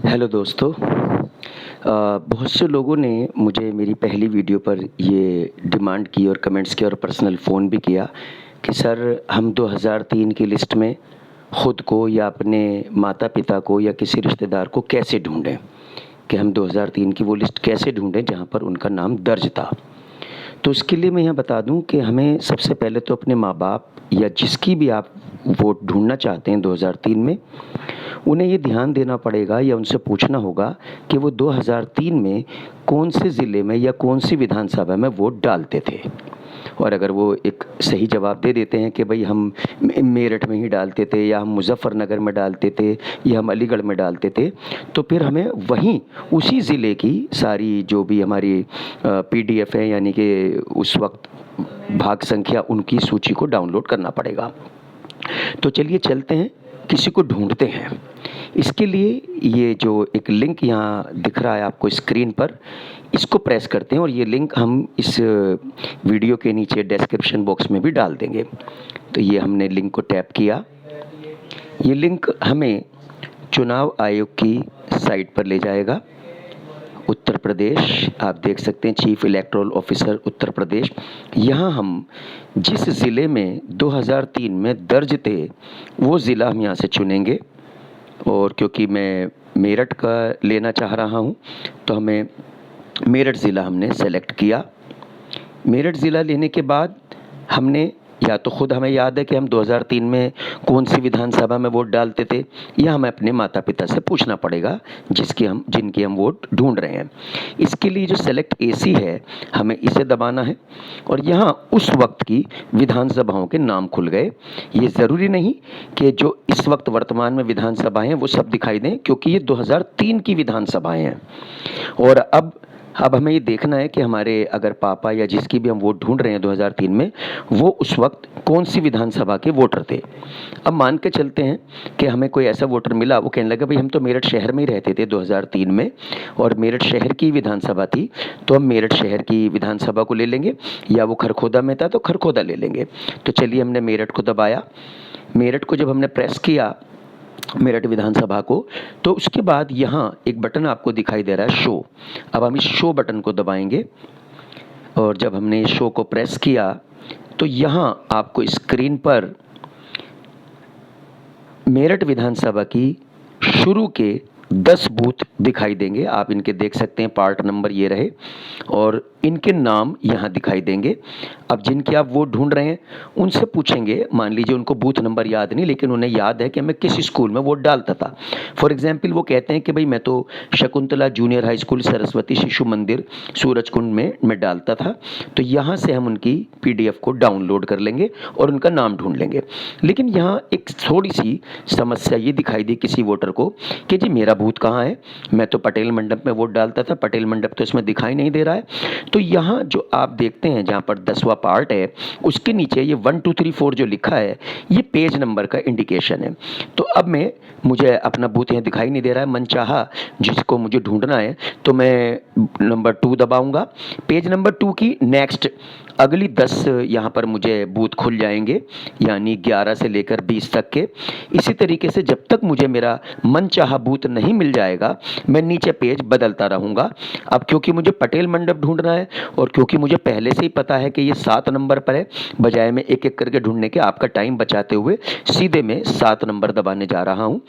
Hello दोस्तों। बहुत से लोगों ने मुझे मेरी पहली वीडियो पर ये डिमांड की और कमेंट्स किए और पर्सनल फ़ोन भी किया कि सर हम 2003 की लिस्ट में ख़ुद को या अपने माता-पिता को या किसी रिश्तेदार को कैसे ढूँढें? कि हम 2003 की वो लिस्ट कैसे ढूँढें जहाँ पर उनका नाम दर्ज था? तो उसके लिए मैं यहाँ बता दूँ कि हमें सबसे पहले तो अपने माँ-बाप या जिसकी भी आप वोट ढूँढना चाहते हैं 2003 में, उन्हें ये ध्यान देना पड़ेगा या उनसे पूछना होगा कि वो 2003 में कौन से ज़िले में या कौन-सी विधानसभा में वोट डालते थे। और अगर वो एक सही जवाब दे देते हैं कि भई हम मेरठ में ही डालते थे या हम मुज़फ़्फ़रनगर में डालते थे या हम अलीगढ़ में डालते थे, तो फिर हमें वहीं उसी ज़िले की सारी जो भी हमारी पीडीएफ है, यानी कि उस वक़्त भाग संख्या, उनकी सूची को डाउनलोड करना पड़ेगा। तो चलिए चलते हैं, किसी को ढूँढते हैं। इसके लिए ये जो एक लिंक यहाँ दिख रहा है आपको स्क्रीन पर, इसको प्रेस करते हैं और ये लिंक हम इस वीडियो के नीचे डिस्क्रिप्शन बॉक्स में भी डाल देंगे। तो ये हमने लिंक को टैप किया। ये लिंक हमें चुनाव आयोग की साइट पर ले जाएगा। उत्तर प्रदेश, आप देख सकते हैं chief electoral officer Uttar Pradesh. यहाँ हम जिस ज़िले में 2003 में दर्ज थे, वो ज़िला हम यहाँ से चुनेंगे। और क्योंकि मैं मेरठ का लेना चाह रहा हूँ, तो हमें मेरठ ज़िला हमने सेलेक्ट किया। मेरठ ज़िला लेने के बाद हमने या तो ख़ुद हमें याद है कि हम 2003 में कौन-सी विधानसभा में वोट डालते थे, या हमें अपने माता-पिता से पूछना पड़ेगा जिनकी हम वोट ढूँढ रहे हैं। इसके लिए जो सेलेक्ट एसी है, हमें इसे दबाना है और यहाँ उस वक़्त की विधानसभाओं के नाम खुल गए। ये ज़रूरी नहीं कि जो इस वक़्त वर्तमान में विधानसभाएँ हैं वो सब दिखाई दें, क्योंकि ये 2003 की विधानसभाएँ हैं। और अब हमें ये देखना है कि हमारे अगर पापा या जिसकी भी हम वोट ढूँढ रहे हैं 2003 में, वो उस वक़्त कौन-सी विधानसभा के वोटर थे। अब मान के चलते हैं कि हमें कोई ऐसा वोटर मिला, वो कहने लगा भई हम तो मेरठ शहर में ही रहते थे 2003 में और मेरठ शहर की विधानसभा थी, तो हम मेरठ शहर की विधानसभा को ले लेंगे, या वो खरखोदा में था तो खरखोदा ले लेंगे। तो चलिए हमने मेरठ को दबाया। मेरठ को जब हमने प्रेस किया, मेरठ विधानसभा को, तो उसके बाद यहाँ एक बटन आपको दिखाई दे रहा है शो। अब हम इस शो बटन को दबाएंगे और जब हमने शो को प्रेस किया, तो यहाँ आपको स्क्रीन पर मेरठ विधानसभा की शुरू के 10 बूथ दिखाई देंगे। आप इनके देख सकते हैं, पार्ट नंबर ये रहे और इनके नाम यहाँ दिखाई देंगे। अब जिनकी आप वोट ढूंढ रहे हैं उनसे पूछेंगे, मान लीजिए उनको बूथ नंबर याद नहीं, लेकिन उन्हें याद है कि मैं किस स्कूल में वोट डालता था। फॉर एग्जाम्पल वो कहते हैं कि भाई मैं तो Shakuntala junior high school, Saraswati Shishu मंदिर, सूरजकुंड में मैं डालता था। तो यहाँ से हम उनकी पीडीएफ को डाउनलोड कर लेंगे और उनका नाम ढूंढ लेंगे। लेकिन यहाँ एक थोड़ी सी समस्या ये दिखाई दी किसी वोटर को कि जी मेरा बूथ कहाँ है, मैं तो पटेल मंडप में वोट डालता था, पटेल मंडप तो इसमें दिखाई नहीं दे रहा है। तो यहाँ जो आप देखते हैं जहाँ पर 10वां पार्ट है, उसके नीचे ये 1 2 3 4 जो लिखा है, ये पेज नंबर का इंडिकेशन है। तो अब मुझे अपना बूथ यहाँ दिखाई नहीं दे रहा है, मनचाहा जिसको मुझे ढूंढना है, तो मैं नंबर 2 दबाऊंगा। पेज नंबर 2 की नेक्स्ट अगली 10 यहाँ पर मुझे बूथ खुल जाएंगे, यानी 11 से लेकर 20 तक के। इसी तरीके से जब तक मुझे मेरा मनचाहा बूथ नहीं मिल जाएगा, मैं नीचे पेज बदलता रहूँगा। अब क्योंकि मुझे पटेल मंडप ढूंढना है और क्योंकि मुझे पहले से ही पता है कि ये 7 नंबर पर है, बजाय में एक एक करके ढूंढने के, आपका टाइम बचाते हुए सीधे मैं 7 नंबर दबाने जा रहा हूँ।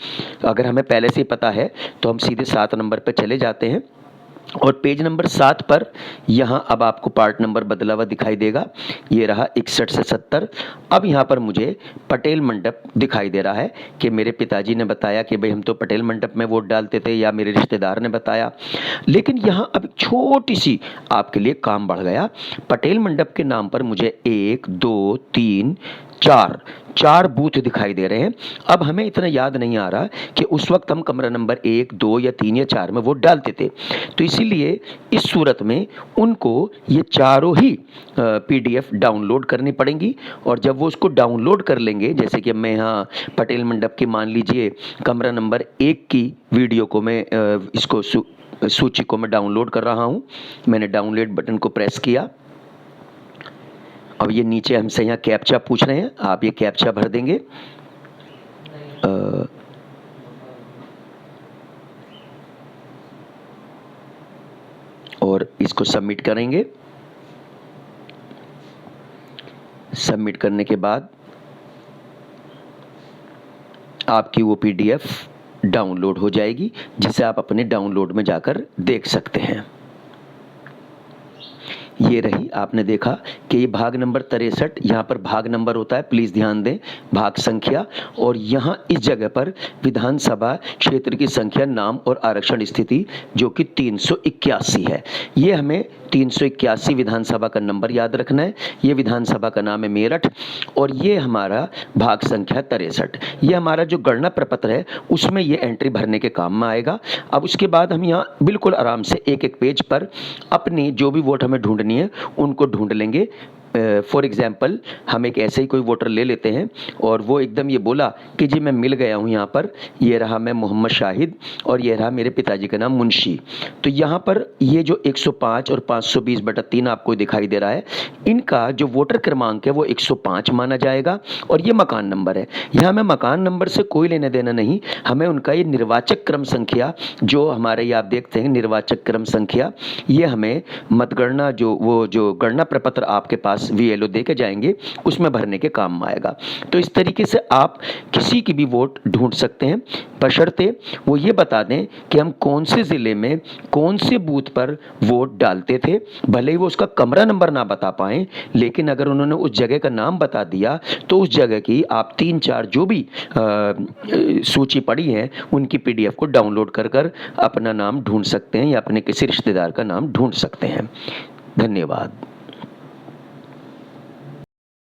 अगर हमें पहले से ही पता है तो हम सीधे 7 नंबर पर चले जाते हैं और पेज नंबर 7 पर यहाँ अब आपको पार्ट नंबर बदला हुआ दिखाई देगा। ये रहा 61 से 70। अब यहाँ पर मुझे पटेल मंडप दिखाई दे रहा है कि मेरे पिताजी ने बताया कि भाई हम तो पटेल मंडप में वोट डालते थे, या मेरे रिश्तेदार ने बताया। लेकिन यहाँ अब छोटी सी आपके लिए काम बढ़ गया। पटेल मंडप के नाम पर मुझे 1 2 3 4 बूथ दिखाई दे रहे हैं। अब हमें इतना याद नहीं आ रहा कि उस वक्त हम कमरा नंबर 1 2 या 3 या 4 में वोट डालते थे। तो इसीलिए इस सूरत में उनको ये चारों ही पीडीएफ डाउनलोड करनी पड़ेंगी। और जब वो उसको डाउनलोड कर लेंगे, जैसे कि मैं यहाँ पटेल मंडप की मान लीजिए कमरा नंबर 1 की वीडियो को मैं इसको सूची को मैं डाउनलोड कर रहा हूँ। मैंने डाउनलोड बटन को प्रेस किया। अब ये नीचे हमसे यहाँ कैप्चा पूछ रहे हैं, आप ये कैप्चा भर देंगे। और इसको सबमिट करेंगे। सबमिट करने के बाद आपकी वो PDF डाउनलोड हो जाएगी, जिसे आप अपने डाउनलोड में जाकर देख सकते हैं। ये रही, आपने देखा कि ये भाग नंबर 63, यहाँ पर भाग नंबर होता है, प्लीज़ ध्यान दें, भाग संख्या, और यहाँ इस जगह पर विधानसभा क्षेत्र की संख्या, नाम और आरक्षण स्थिति जो कि 381 है। ये हमें 381 विधानसभा का नंबर याद रखना है। ये विधानसभा का नाम है मेरठ, और ये हमारा भाग संख्या 63। ये हमारा जो गणना प्रपत्र है उसमें ये एंट्री भरने के काम में आएगा। अब उसके बाद हम यहाँ बिल्कुल आराम से एक एक पेज पर अपनी जो भी वोट हमें ढूंढनी है उनको ढूंढ लेंगे। फॉर एग्जाम्पल हम एक ऐसे ही कोई वोटर ले लेते हैं और वो एकदम ये बोला कि जी मैं मिल गया हूँ यहाँ पर, ये रहा मैं मोहम्मद शाहिद और ये रहा मेरे पिताजी का नाम मुंशी। तो यहाँ पर ये जो 105 और 520/3 आपको दिखाई दे रहा है, इनका जो वोटर क्रमांक है वो 105 माना जाएगा, और ये मकान नंबर है। यहाँ हमें मकान नंबर से कोई लेना देना नहीं, हमें उनका ये निर्वाचक क्रम संख्या जो हमारे ये आप देखते हैं निर्वाचक क्रम संख्या, ये हमें मतगणना जो गणना प्रपत्र आपके पास VLO दे के जाएंगे उसमें भरने के काम में आएगा। तो इस तरीके से आप किसी की भी वोट ढूंढ सकते हैं, बशर्ते वो ये बता दें कि हम कौन से ज़िले में कौन से बूथ पर वोट डालते थे। भले ही वो उसका कमरा नंबर ना बता पाएं, लेकिन अगर उन्होंने उस जगह का नाम बता दिया तो उस जगह की आप 3-4 जो भी सूची पड़ी है उनकी PDF को डाउनलोड कर अपना नाम ढूंढ सकते हैं या अपने किसी रिश्तेदार का नाम ढूंढ सकते हैं। धन्यवाद।